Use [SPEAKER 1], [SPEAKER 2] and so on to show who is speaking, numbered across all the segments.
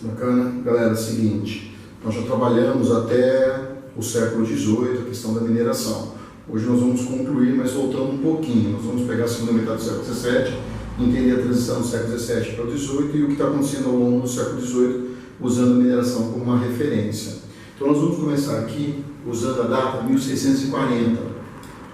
[SPEAKER 1] Bacana. Galera, é o seguinte, nós já trabalhamos até o século XVIII, a questão da mineração. Hoje nós vamos concluir, mas voltando um pouquinho. Nós vamos pegar a segunda metade do século XVII, entender a transição do século XVII para o XVIII e o que está acontecendo ao longo do século XVIII, usando a mineração como uma referência. Então nós vamos começar aqui usando a data 1640.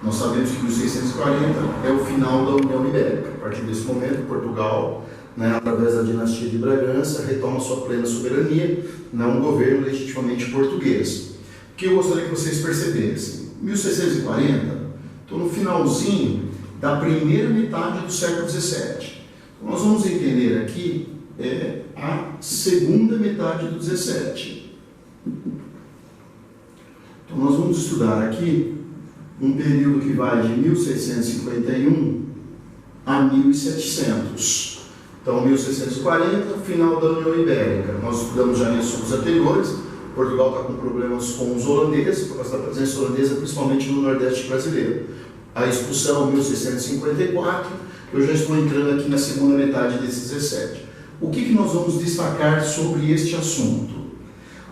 [SPEAKER 1] Nós sabemos que 1640 é o final da União Ibérica. A partir desse momento, Portugal, através da dinastia de Bragança, retoma sua plena soberania, um governo legitimamente português. O que eu gostaria que vocês percebessem? 1640, estou no finalzinho da primeira metade do século XVII. Então, nós vamos entender aqui a segunda metade do XVII. Então nós vamos estudar aqui um período que vai de 1651 a 1700. Então, 1640, final da União Ibérica. Nós estudamos já em assuntos anteriores. Portugal está com problemas com os holandeses, por causa da presença holandesa, principalmente no Nordeste brasileiro. A expulsão, 1654, eu já estou entrando aqui na segunda metade desse 17. O que nós vamos destacar sobre este assunto?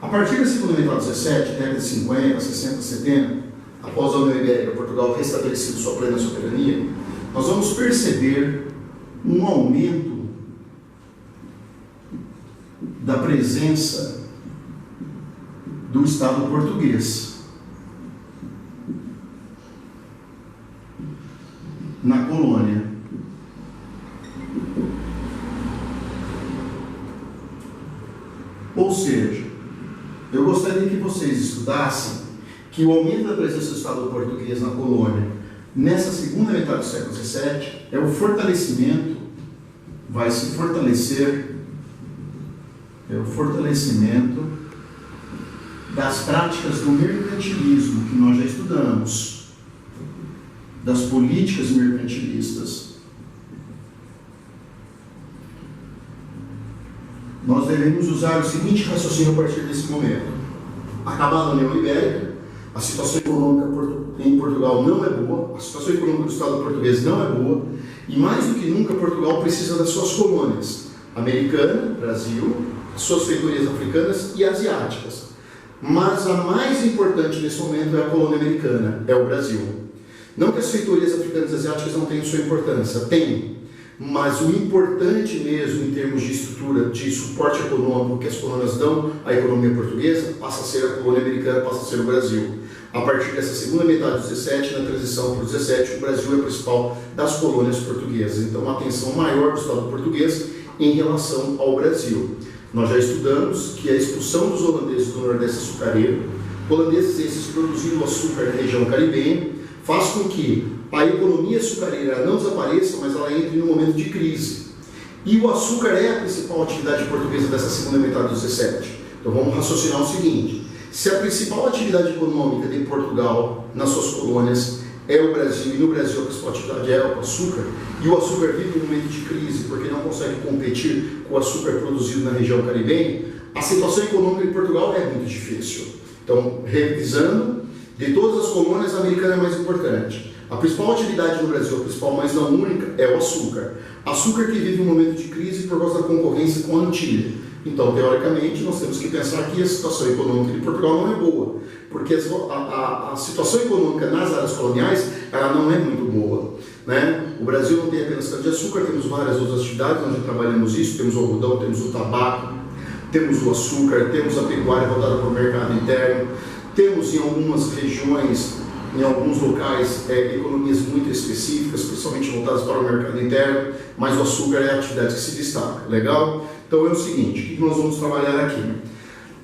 [SPEAKER 1] A partir da segunda metade do 17, década de 50, 60, 70, após a União Ibérica, Portugal restabelecido sua plena soberania, nós vamos perceber um aumento da presença do Estado português na colônia. Ou seja, eu gostaria que vocês estudassem que o aumento da presença do Estado português na colônia nessa segunda metade do século XVII é o fortalecimento, vai se fortalecer, o fortalecimento das práticas do mercantilismo que nós já estudamos, das políticas mercantilistas. Nós devemos usar o seguinte raciocínio a partir desse momento. Acabada a União Ibérica, a situação econômica em Portugal não é boa, a situação econômica do Estado português não é boa, e mais do que nunca Portugal precisa das suas colônias, americana, Brasil, as suas feitorias africanas e asiáticas. Mas a mais importante nesse momento é a colônia americana, é o Brasil. Não que as feitorias africanas e asiáticas não tenham sua importância, tem. Mas o importante mesmo em termos de estrutura, de suporte econômico que as colônias dão à economia portuguesa, passa a ser a colônia americana, passa a ser o Brasil. A partir dessa segunda metade do 17, na transição para o 17, o Brasil é a principal das colônias portuguesas. Então, uma atenção maior do Estado português em relação ao Brasil. Nós já estudamos que a expulsão dos holandeses do Nordeste açucareiro, holandeses esses produzindo açúcar na região caribenha, faz com que a economia açucareira não desapareça, mas ela entre num momento de crise. E o açúcar é a principal atividade portuguesa dessa segunda metade do 17. Então vamos raciocinar o seguinte: se a principal atividade econômica de Portugal nas suas colônias é o Brasil, e no Brasil a principal atividade é o açúcar, e o açúcar vive um momento de crise porque não consegue competir com o açúcar produzido na região caribenha, a situação econômica de Portugal é muito difícil. Então, revisando, de todas as colônias, a americana é mais importante. A principal atividade no Brasil, a principal, mas não única, é o açúcar. Açúcar que vive um momento de crise por causa da concorrência com a Antilha. Então, teoricamente, nós temos que pensar que a situação econômica de Portugal não é boa, porque a situação econômica nas áreas coloniais, ela não é muito boa. O Brasil não tem apenas cana-de-açúcar, temos várias outras atividades, nós já trabalhamos isso, temos o algodão, temos o tabaco, temos o açúcar, temos a pecuária voltada para o mercado interno, temos em algumas regiões, em alguns locais, economias muito específicas, principalmente voltadas para o mercado interno, mas o açúcar é a atividade que se destaca. Legal? Então é o seguinte, o que nós vamos trabalhar aqui?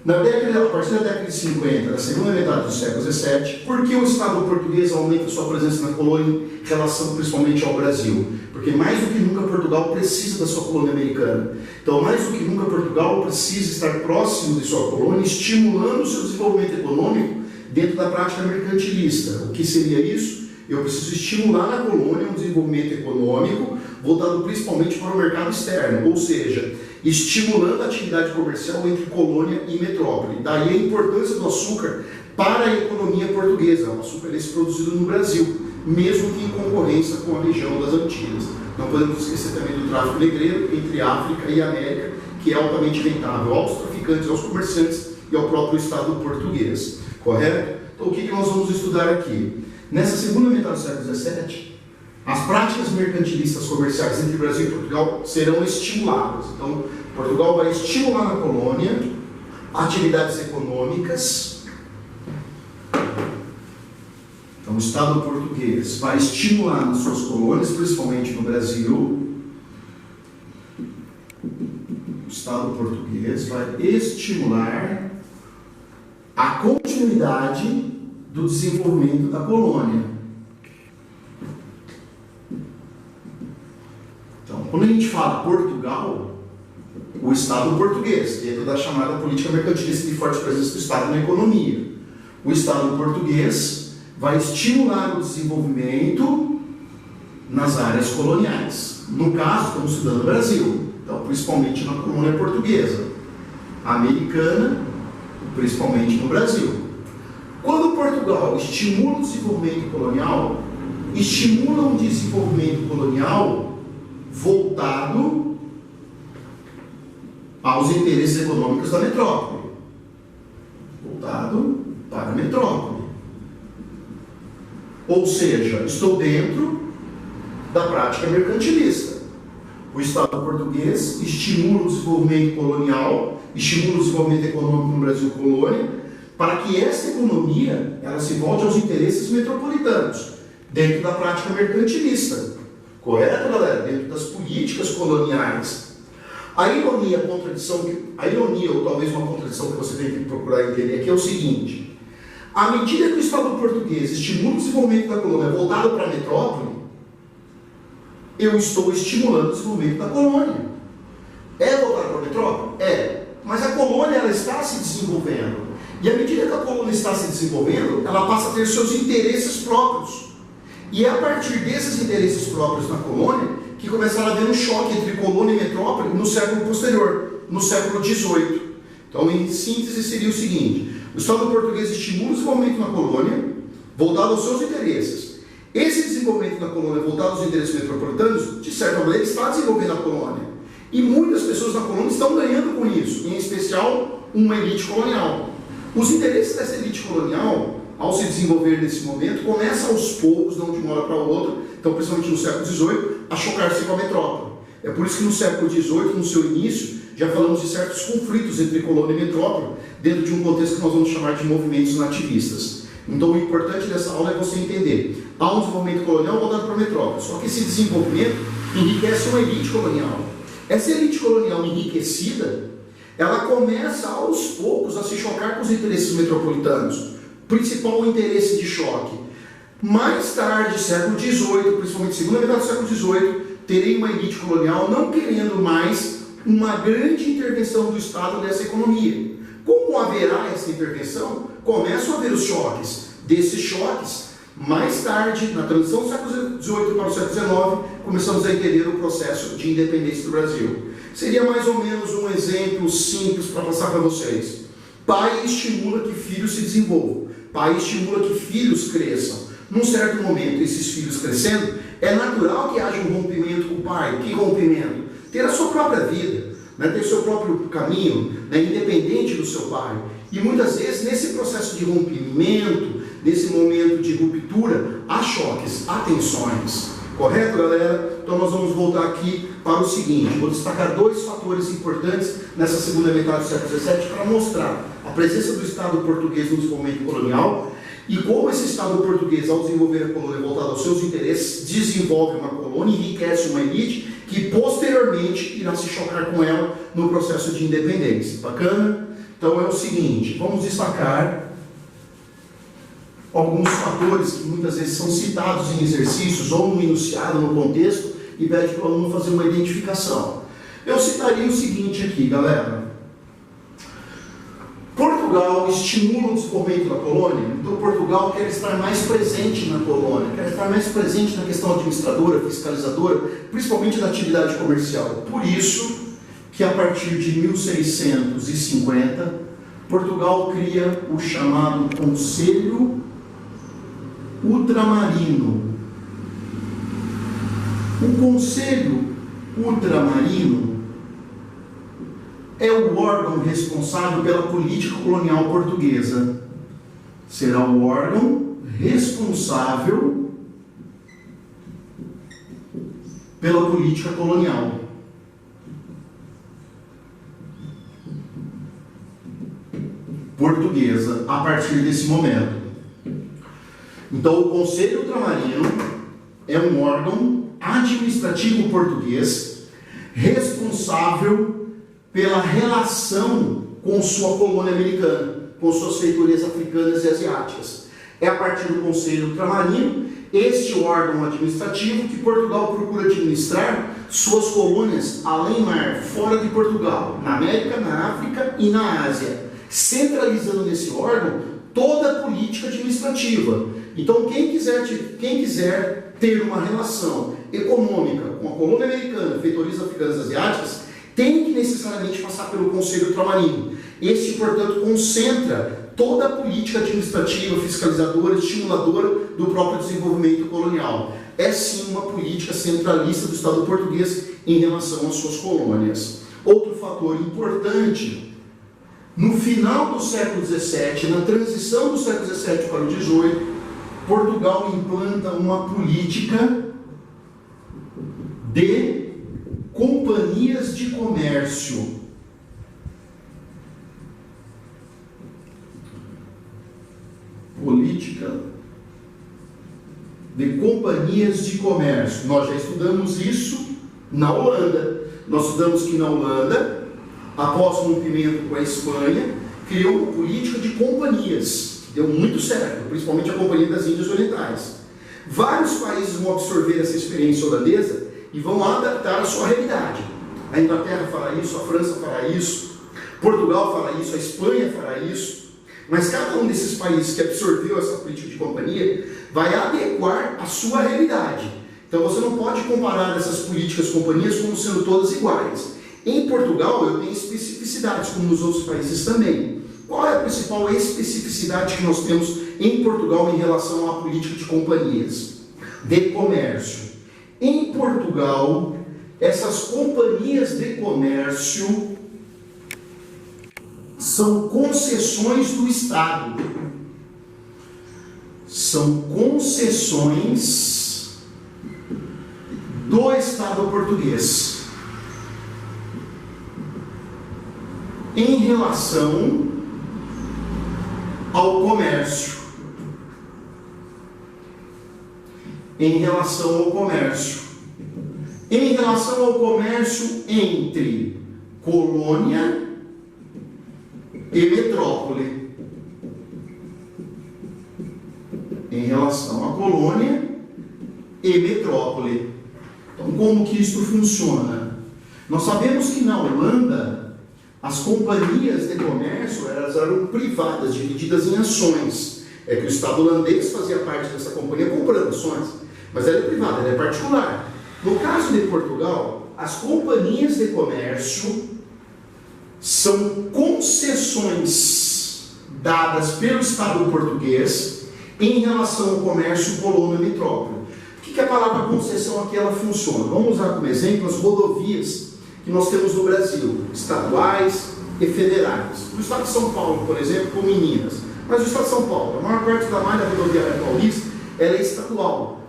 [SPEAKER 1] A partir da década de 50, na segunda metade do século XVII, por que o Estado português aumenta sua presença na colônia em relação principalmente ao Brasil? Porque mais do que nunca Portugal precisa da sua colônia americana. Então, mais do que nunca Portugal precisa estar próximo de sua colônia, estimulando o seu desenvolvimento econômico dentro da prática mercantilista. O que seria isso? Eu preciso estimular na colônia um desenvolvimento econômico voltado principalmente para o mercado externo, ou seja, estimulando a atividade comercial entre colônia e metrópole. Daí a importância do açúcar para a economia portuguesa. O açúcar é produzido no Brasil, mesmo que em concorrência com a região das Antilhas. Não podemos esquecer também do tráfico negreiro entre África e América, que é altamente rentável aos traficantes, aos comerciantes e ao próprio Estado português. Correto? Então, o que nós vamos estudar aqui? Nessa segunda metade do século XVII, as práticas mercantilistas comerciais entre Brasil e Portugal serão estimuladas. Então, Portugal vai estimular na colônia atividades econômicas. Então, o Estado português vai estimular nas suas colônias, principalmente no Brasil, o Estado português vai estimular a continuidade do desenvolvimento da colônia. Então, quando a gente fala Portugal, o Estado português, dentro da chamada política mercantilista de forte presença do Estado na economia, o Estado português vai estimular o desenvolvimento nas áreas coloniais. No caso, estamos estudando o Brasil, então, principalmente na colônia portuguesa, americana, principalmente no Brasil. Quando Portugal estimula o desenvolvimento colonial, estimula um desenvolvimento colonial voltado aos interesses econômicos da metrópole. Voltado para a metrópole. Ou seja, estou dentro da prática mercantilista. O Estado português estimula o desenvolvimento colonial, estimula o desenvolvimento econômico no Brasil colônia, para que essa economia ela se volte aos interesses metropolitanos, dentro da prática mercantilista. Correto, galera? Dentro das políticas coloniais. A ironia, ou talvez uma contradição que você tem que procurar entender aqui é o seguinte: à medida que o Estado português estimula o desenvolvimento da colônia voltado para a metrópole, eu estou estimulando o desenvolvimento da colônia. É voltado para a metrópole? É. Mas a colônia ela está se desenvolvendo. E à medida que a colônia está se desenvolvendo, ela passa a ter seus interesses próprios. E é a partir desses interesses próprios na colônia que começaram a haver um choque entre colônia e metrópole no século posterior, no século XVIII. Então, em síntese, seria o seguinte: o Estado português estimula o desenvolvimento na colônia, voltado aos seus interesses. Esse desenvolvimento na colônia, voltado aos interesses metropolitanos, de certa maneira, está desenvolvendo a colônia. E muitas pessoas na colônia estão ganhando com isso, em especial uma elite colonial. Os interesses dessa elite colonial, ao se desenvolver nesse momento, começam aos poucos, não de uma hora para outra, então principalmente no século XVIII, a chocar-se com a metrópole. É por isso que no século XVIII, no seu início, já falamos de certos conflitos entre colônia e metrópole, dentro de um contexto que nós vamos chamar de movimentos nativistas. Então o importante dessa aula é você entender: há um desenvolvimento colonial voltado para a metrópole, só que esse desenvolvimento enriquece uma elite colonial. Essa elite colonial enriquecida, ela começa aos poucos a se chocar com os interesses metropolitanos. Principal interesse de choque. Mais tarde, século XVIII, principalmente segunda metade do século XVIII, terei uma elite colonial não querendo mais uma grande intervenção do Estado nessa economia. Como haverá essa intervenção, começam a haver os choques. Desses choques, mais tarde, na transição do século XVIII para o século XIX, começamos a entender o processo de independência do Brasil. Seria mais ou menos um exemplo simples para passar para vocês. Pai estimula que filhos se desenvolvam. Pai estimula que filhos cresçam. Num certo momento, esses filhos crescendo, é natural que haja um rompimento com o pai. Que rompimento? Ter a sua própria vida, né? Ter o seu próprio caminho, né? Independente do seu pai. E muitas vezes, nesse processo de rompimento, nesse momento de ruptura, há choques, há tensões. Correto, galera? Então nós vamos voltar aqui para o seguinte: vou destacar dois fatores importantes nessa segunda metade do século XVII para mostrar a presença do Estado português no desenvolvimento colonial e como esse Estado português, ao desenvolver a colônia voltada aos seus interesses, desenvolve uma colônia e enriquece uma elite que posteriormente irá se chocar com ela no processo de independência. Bacana? Então é o seguinte, vamos destacar alguns fatores que muitas vezes são citados em exercícios ou no enunciado, no contexto, e pede para o aluno fazer uma identificação. Eu citaria o seguinte aqui, galera. Portugal estimula o desenvolvimento da colônia, então Portugal quer estar mais presente na colônia, quer estar mais presente na questão administradora, fiscalizadora, principalmente na atividade comercial. Por isso que a partir de 1650, Portugal cria o chamado Conselho Ultramarino. O Conselho Ultramarino é o órgão responsável pela política colonial portuguesa? Será o órgão responsável pela política colonial. Portuguesa, a partir desse momento. Então, o Conselho Ultramarino é um órgão administrativo português responsável pela relação com sua colônia americana, com suas feitorias africanas e asiáticas. É a partir do Conselho Ultramarino, este órgão administrativo, que Portugal procura administrar suas colônias além mar, fora de Portugal, na América, na África e na Ásia, centralizando nesse órgão toda a política administrativa. Então, quem quiser ter uma relação econômica com a colônia americana, feitorias africanas e asiáticas, tem que necessariamente passar pelo Conselho Ultramarino. Este, portanto, concentra toda a política administrativa, fiscalizadora, estimuladora do próprio desenvolvimento colonial. É sim uma política centralista do Estado português em relação às suas colônias. Outro fator importante, no final do século XVII, na transição do século XVII para o XVIII, Portugal implanta uma política de companhias de comércio. Política de companhias de comércio. Nós já estudamos isso na Holanda. Nós estudamos que na Holanda, após o rompimento com a Espanha, criou uma política de companhias, que deu muito certo, principalmente a Companhia das Índias Orientais. Vários países vão absorver essa experiência holandesa e vão adaptar a sua realidade. A Inglaterra fará isso, a França fará isso, Portugal fará isso, a Espanha fará isso. Mas cada um desses países que absorveu essa política de companhia vai adequar a sua realidade. Então você não pode comparar essas políticas de companhias como sendo todas iguais. Em Portugal eu tenho especificidades, como nos outros países também. Qual é a principal especificidade que nós temos em Portugal em relação à política de companhias? De comércio. Em Portugal, essas companhias de comércio são concessões do Estado. São concessões do Estado português em relação ao comércio. Em relação ao comércio. Em relação ao comércio entre colônia e metrópole. Em relação à colônia e metrópole. Então, como que isso funciona? Nós sabemos que na Holanda, as companhias de comércio elas eram privadas, divididas em ações. É que o Estado holandês fazia parte dessa companhia comprando ações, mas ela é privada, ela é particular. No caso de Portugal, as companhias de comércio são concessões dadas pelo Estado português em relação ao comércio colônia-metrópole. O que a palavra concessão aqui ela funciona? Vamos usar como exemplo as rodovias que nós temos no Brasil, estaduais e federais. No estado de São Paulo, por exemplo, como em Minas. Mas no estado de São Paulo, a maior parte da malha rodoviária paulista ela é estadual.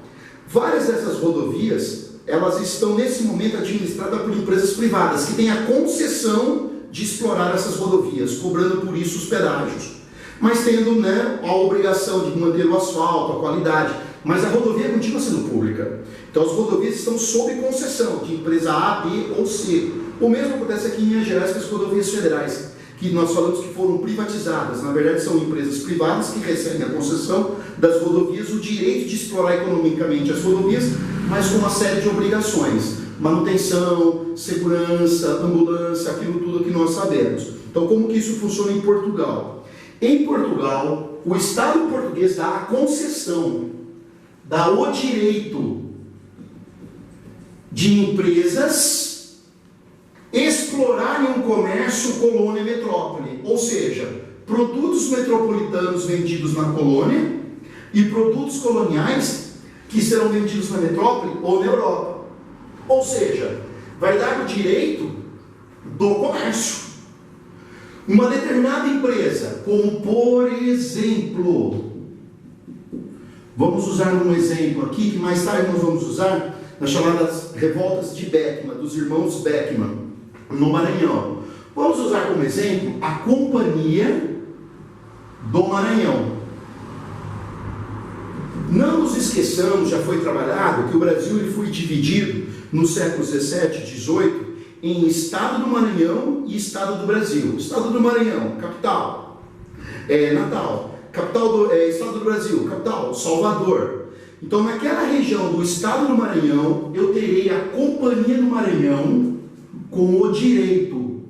[SPEAKER 1] Várias dessas rodovias elas estão nesse momento administradas por empresas privadas que têm a concessão de explorar essas rodovias, cobrando por isso os pedágios, mas tendo a obrigação de manter o asfalto, a qualidade, mas a rodovia continua sendo pública. Então as rodovias estão sob concessão de empresa A, B ou C. O mesmo acontece aqui em Minas Gerais com as rodovias federais, que nós falamos que foram privatizadas. Na verdade são empresas privadas que recebem a concessão das rodovias, o direito de explorar economicamente as rodovias, mas com uma série de obrigações. Manutenção, segurança, ambulância, aquilo tudo que nós sabemos. Então como que isso funciona em Portugal? Em Portugal, o Estado português dá a concessão, dá o direito de empresas explorarem um comércio colônia-metrópole, ou seja, produtos metropolitanos vendidos na colônia e produtos coloniais que serão vendidos na metrópole ou na Europa. Ou seja, vai dar o direito do comércio. Uma determinada empresa, como por exemplo, vamos usar um exemplo aqui, que mais tarde nós vamos usar, nas chamadas revoltas de Beckman, dos irmãos Beckman, no Maranhão. Vamos usar como exemplo a Companhia do Maranhão. Não nos esqueçamos, já foi trabalhado, que o Brasil ele foi dividido nos séculos 17 e 18 em Estado do Maranhão e Estado do Brasil. Estado do Maranhão, capital, Natal. Capital Estado do Brasil, capital, Salvador. Então, naquela região do Estado do Maranhão, eu terei a Companhia do Maranhão com o direito.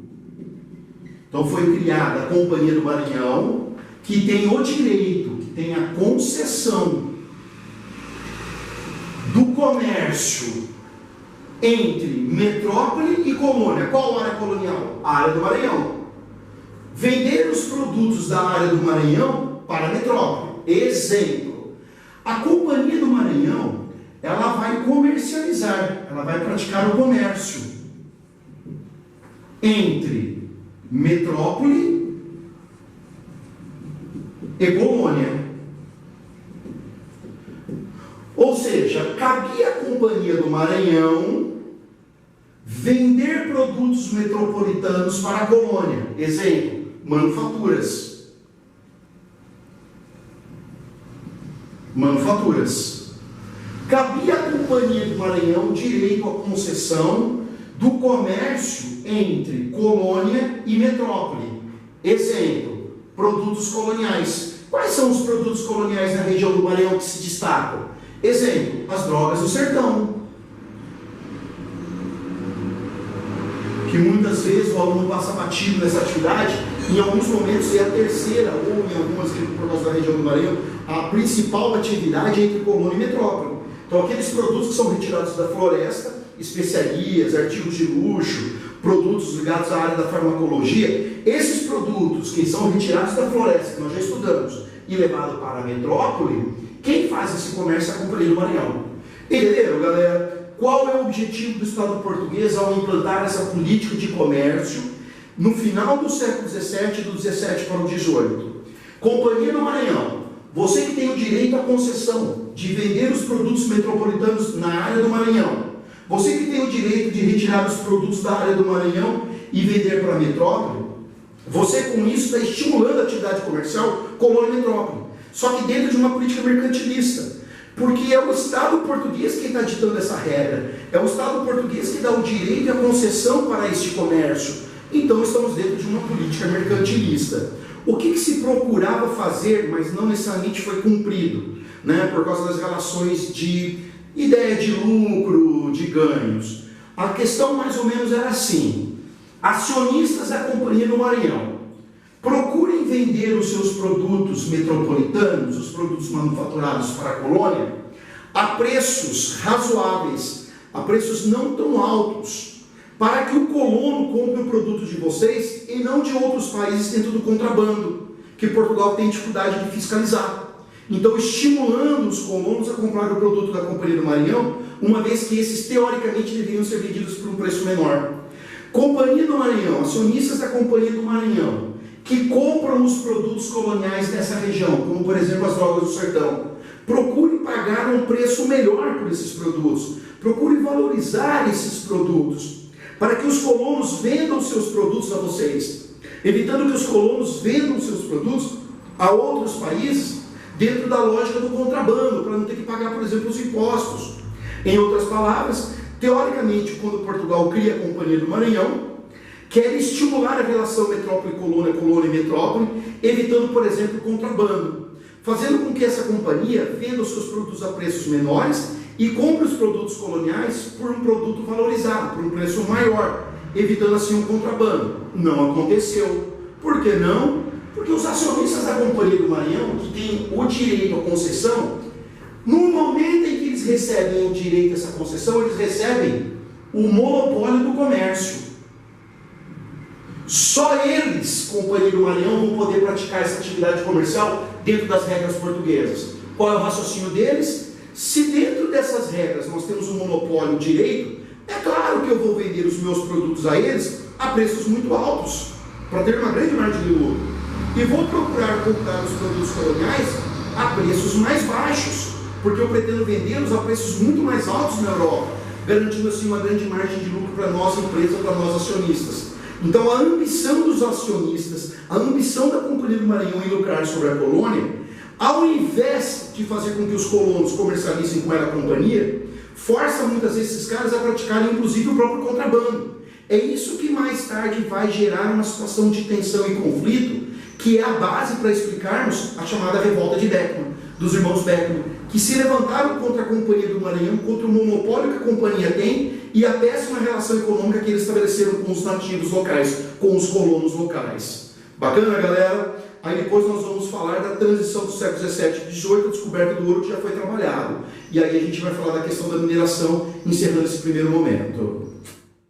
[SPEAKER 1] Então, foi criada a Companhia do Maranhão, que tem o direito, que tem a concessão do comércio entre metrópole e colônia. Qual área colonial? A área do Maranhão. Vender os produtos da área do Maranhão para a metrópole. Exemplo, a Companhia do Maranhão, ela vai comercializar, ela vai praticar o comércio entre metrópole e colônia. Ou seja, cabia à Companhia do Maranhão vender produtos metropolitanos para a colônia. Exemplo, manufaturas. Manufaturas. Cabia à Companhia do Maranhão direito à concessão do comércio entre colônia e metrópole. Exemplo, produtos coloniais. Quais são os produtos coloniais na região do Maranhão que se destacam? Exemplo, as drogas do sertão. Que muitas vezes o aluno passa batido nessa atividade, em alguns momentos é a terceira, ou em algumas por causa da região do Maranhão, a principal atividade entre colônia e metrópole. Então aqueles produtos que são retirados da floresta, especiarias, artigos de luxo, produtos ligados à área da farmacologia, esses produtos que são retirados da floresta, que nós já estudamos, e levados para a metrópole, quem faz esse comércio é a Companhia do Maranhão. Entenderam, galera? Qual é o objetivo do Estado português ao implantar essa política de comércio no final do século XVII, do 17 para o 18? Companhia do Maranhão, você que tem o direito à concessão de vender os produtos metropolitanos na área do Maranhão, você que tem o direito de retirar os produtos da área do Maranhão e vender para a metrópole, você com isso está estimulando a atividade comercial colônia e metrópole. Só que dentro de uma política mercantilista. Porque é o Estado português que está ditando essa regra. É o Estado português que dá o direito e a concessão para este comércio. Então estamos dentro de uma política mercantilista. O que se procurava fazer, mas não necessariamente foi cumprido, né, por causa das relações de ideia de lucro, de ganhos. A questão mais ou menos era assim: acionistas da Companhia do Maranhão, procurem vender os seus produtos metropolitanos, os produtos manufaturados para a colônia, a preços razoáveis, a preços não tão altos, para que o colono compre o produto de vocês e não de outros países dentro do contrabando, que Portugal tem dificuldade de fiscalizar. Então, estimulando os colonos a comprar o produto da Companhia do Maranhão, uma vez que esses teoricamente deveriam ser vendidos por um preço menor. Companhia do Maranhão, acionistas da Companhia do Maranhão, que compram os produtos coloniais dessa região, como por exemplo as drogas do sertão, procure pagar um preço melhor por esses produtos, procure valorizar esses produtos, para que os colonos vendam seus produtos a vocês, evitando que os colonos vendam seus produtos a outros países, dentro da lógica do contrabando, para não ter que pagar, por exemplo, os impostos. Em outras palavras, teoricamente, quando Portugal cria a Companhia do Maranhão, quer estimular a relação metrópole-colônia, colônia-metrópole, evitando, por exemplo, o contrabando, fazendo com que essa companhia venda os seus produtos a preços menores e compre os produtos coloniais por um produto valorizado, por um preço maior, evitando assim o contrabando. Não aconteceu. Por que não? Porque os acionistas da Companhia do Maranhão, que têm o direito à concessão, no momento em que eles recebem o direito a essa concessão, eles recebem o monopólio do comércio. Só eles, Companhia do Maranhão, vão poder praticar essa atividade comercial dentro das regras portuguesas. Qual é o raciocínio deles? Se dentro dessas regras nós temos um monopólio direito, é claro que eu vou vender os meus produtos a eles a preços muito altos. para ter uma grande margem de lucro. E vou procurar comprar os produtos coloniais a preços mais baixos, porque eu pretendo vendê-los a preços muito mais altos na Europa, garantindo assim uma grande margem de lucro para nós empresas, para nós acionistas. Então a ambição dos acionistas, a ambição da Companhia do Maranhão em lucrar sobre a colônia, ao invés de fazer com que os colonos comercializem com ela a companhia, força muitas vezes esses caras a praticarem inclusive o próprio contrabando. É isso que mais tarde vai gerar uma situação de tensão e conflito, que é a base para explicarmos a chamada revolta de Beckman, dos irmãos Beckman, que se levantaram contra a Companhia do Maranhão, contra o monopólio que a companhia tem e a péssima relação econômica que eles estabeleceram com os nativos locais, com os colonos locais. Bacana, galera? Aí depois nós vamos falar da transição do século XVII e XVIII, a descoberta do ouro que já foi trabalhado. E aí a gente vai falar da questão da mineração, encerrando esse primeiro momento.